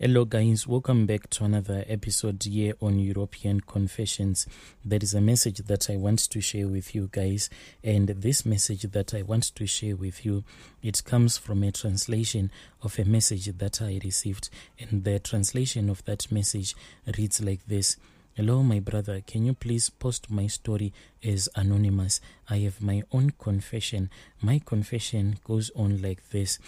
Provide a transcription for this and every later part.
Hello guys, welcome back to another episode here on European Confessions. There is a message that I want to share with you guys, and this message that I want to share with you, it comes from a translation of a message that I received, and the translation of that message reads like this. Hello my brother, can you please post my story as anonymous? I have my own confession. My confession goes on like this.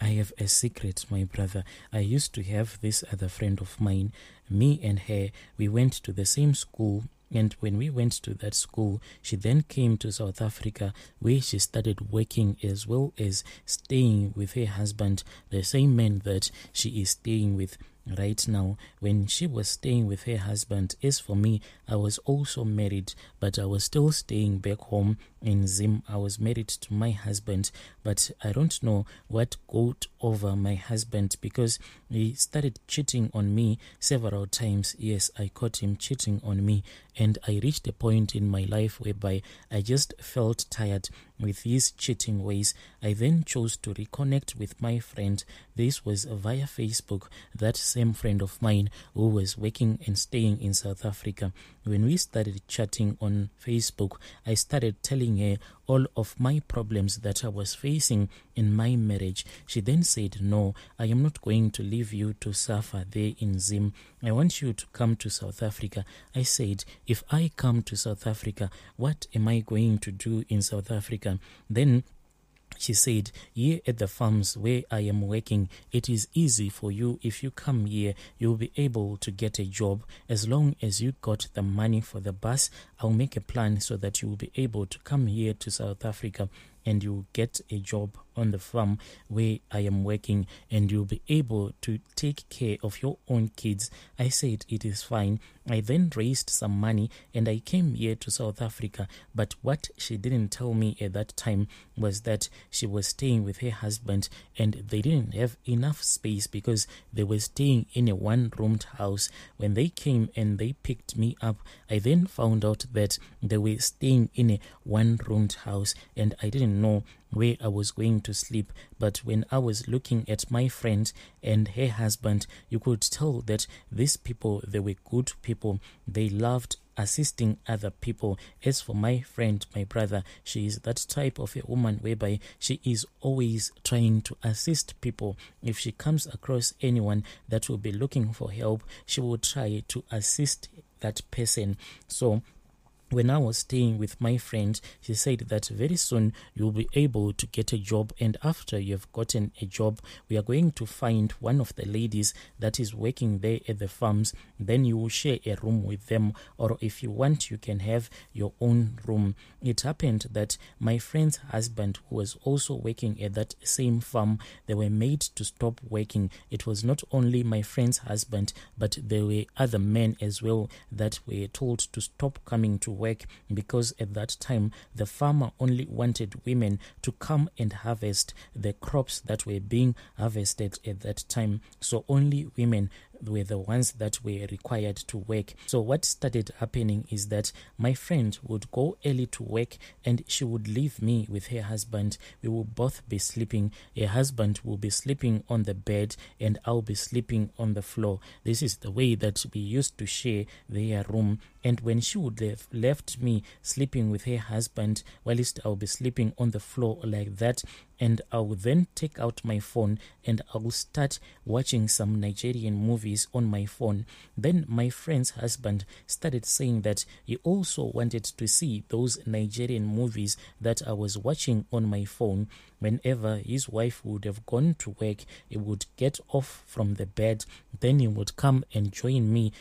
I have a secret, my brother. I used to have this other friend of mine. Me and her, we went to the same school. And when we went to that school, she then came to South Africa, where she started working as well as staying with her husband, the same man that she is staying with right now. When she was staying with her husband, as for me, I was also married, but I was still staying back home in Zim. I was married to my husband, but I don't know what got over my husband, because he started cheating on me several times. Yes, I caught him cheating on me, and I reached a point in my life whereby I just felt tired with his cheating ways. I then chose to reconnect with my friend. This was via Facebook, that same friend of mine who was working and staying in South Africa. When we started chatting on Facebook, I started telling her all of my problems that I was facing in my marriage. She then said, no, I am not going to leave you to suffer there in Zim. I want you to come to South Africa. I said, if I come to South Africa, what am I going to do in South Africa? Then she said, here at the farms where I am working, it is easy for you. If you come here, you'll be able to get a job. As long as you got the money for the bus, I'll make a plan so that you will be able to come here to South Africa and you'll get a job on the farm where I am working, and you'll be able to take care of your own kids. I said it is fine. I then raised some money and I came here to South Africa, but what she didn't tell me at that time was that she was staying with her husband and they didn't have enough space because they were staying in a one-roomed house. When they came and they picked me up, I then found out that they were staying in a one-roomed house, and I didn't know where I was going to sleep. But when I was looking at my friend and her husband, you could tell that these people, they were good people. They loved assisting other people. As for my friend, my brother, she is that type of a woman whereby she is always trying to assist people. If she comes across anyone that will be looking for help, she will try to assist that person. So when I was staying with my friend, she said that very soon you'll be able to get a job, and after you've gotten a job, we are going to find one of the ladies that is working there at the farms. Then you will share a room with them, or if you want, you can have your own room. It happened that my friend's husband, who was also working at that same farm, they were made to stop working. It was not only my friend's husband, but there were other men as well that were told to stop coming to work, because at that time the farmer only wanted women to come and harvest the crops that were being harvested at that time. So only women were the ones that were required to work. So what started happening is that my friend would go early to work and she would leave me with her husband. We will both be sleeping. Her husband will be sleeping on the bed and I'll be sleeping on the floor. This is the way that we used to share their room. And when she would have left me sleeping with her husband, whilst I'll be sleeping on the floor like that, and I will then take out my phone and I will start watching some Nigerian movies on my phone. Then my friend's husband started saying that he also wanted to see those Nigerian movies that I was watching on my phone. Whenever his wife would have gone to work, he would get off from the bed, then he would come and join me,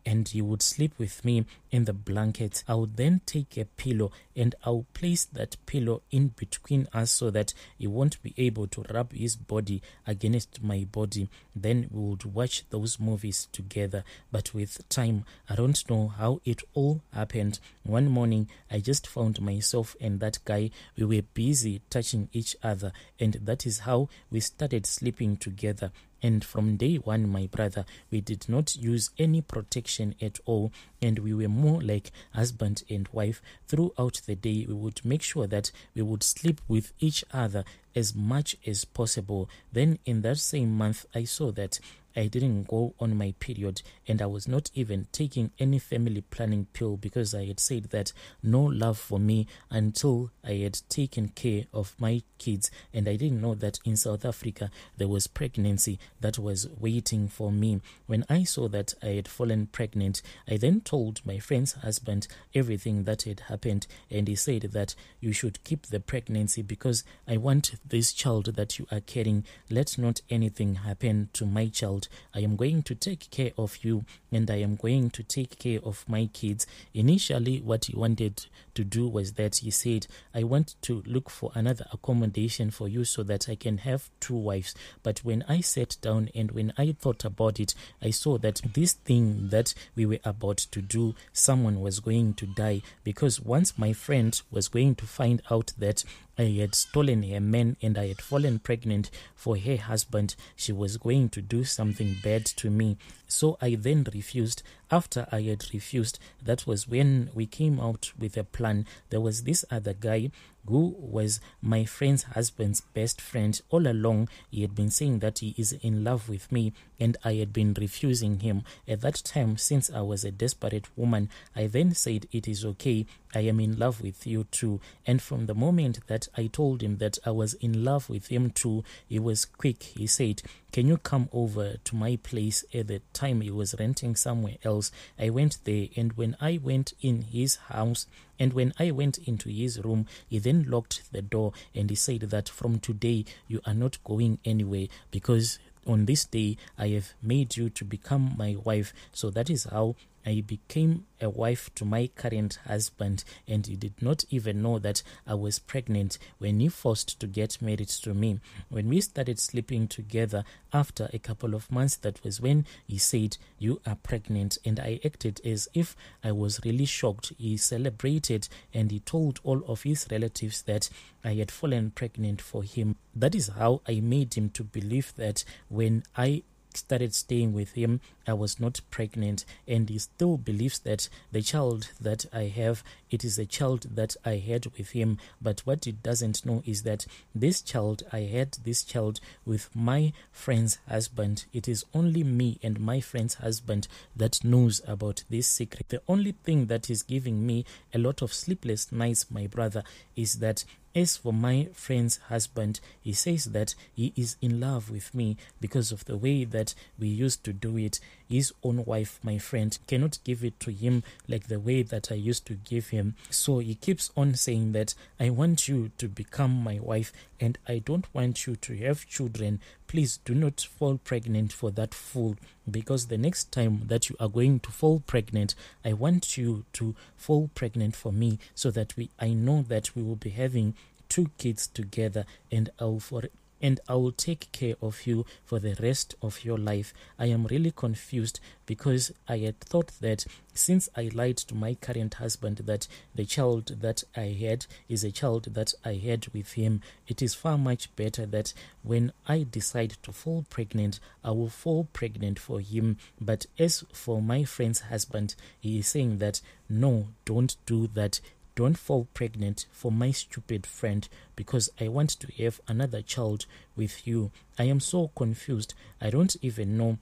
and he would sleep with me in the blankets. I would then take a pillow and I'll place that pillow in between us so that he won't be able to rub his body against my body. Then we would watch those movies together. But with time, I don't know how it all happened. One morning, I just found myself and that guy, we were busy touching each other, and that is how we started sleeping together. And from day one, my brother, we did not use any protection at all, and we were more like husband and wife. Throughout the day, we would make sure that we would sleep with each other as much as possible. Then in that same month, I saw that I didn't go on my period, and I was not even taking any family planning pill because I had said that no love for me until I had taken care of my kids. And I didn't know that in South Africa there was pregnancy that was waiting for me. When I saw that I had fallen pregnant, I then told my friend's husband everything that had happened, and he said that you should keep the pregnancy because I want this child that you are carrying. Let not anything happen to my child. I am going to take care of you, and I am going to take care of my kids. Initially, what he wanted to do was that he said, I want to look for another accommodation for you so that I can have 2 wives. But when I sat down and when I thought about it, I saw that this thing that we were about to do, someone was going to die, because once my friend was going to find out that I had stolen her man and I had fallen pregnant for her husband, she was going to do something bad to me. So I then refused. After I had refused, that was when we came out with a plan. There was this other guy who was my friend's husband's best friend. All along, he had been saying that he is in love with me, and I had been refusing him. At that time, since I was a desperate woman, I then said, it is okay, I am in love with you too. And from the moment that I told him that I was in love with him too, he was quick. He said, can you come over to my place? At the time he was renting somewhere else. I went there, and when I went in his house, and when I went into his room, he then locked the door, and he said that from today you are not going anywhere, because on this day I have made you to become my wife. So that is how I became a wife to my current husband, and he did not even know that I was pregnant when he forced to get married to me. When we started sleeping together, after a couple of months, that was when he said, you are pregnant, and I acted as if I was really shocked. He celebrated, and he told all of his relatives that I had fallen pregnant for him. That is how I made him to believe that when I started staying with him, I was not pregnant, and he still believes that the child that I have, it is a child that I had with him. But what he doesn't know is that this child, I had this child with my friend's husband. It is only me and my friend's husband that knows about this secret. The only thing that is giving me a lot of sleepless nights, my brother, is that as for my friend's husband, he says that he is in love with me because of the way that we used to do it. His own wife, my friend, cannot give it to him like the way that I used to give him. So he keeps on saying that I want you to become my wife, and I don't want you to have children. Please do not fall pregnant for that fool, because the next time that you are going to fall pregnant, I want you to fall pregnant for me, so that I know that we will be having 2 kids together, and I will take care of you for the rest of your life. I am really confused, because I had thought that since I lied to my current husband that the child that I had is a child that I had with him, it is far much better that when I decide to fall pregnant, I will fall pregnant for him. But as for my friend's husband, he is saying that no, don't do that. Don't fall pregnant for my stupid friend, because I want to have another child with you. I am so confused. I don't even know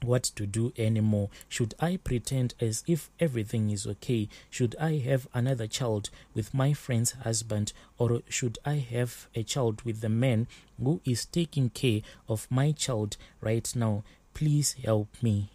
what to do anymore. Should I pretend as if everything is okay? Should I have another child with my friend's husband, or should I have a child with the man who is taking care of my child right now? Please help me.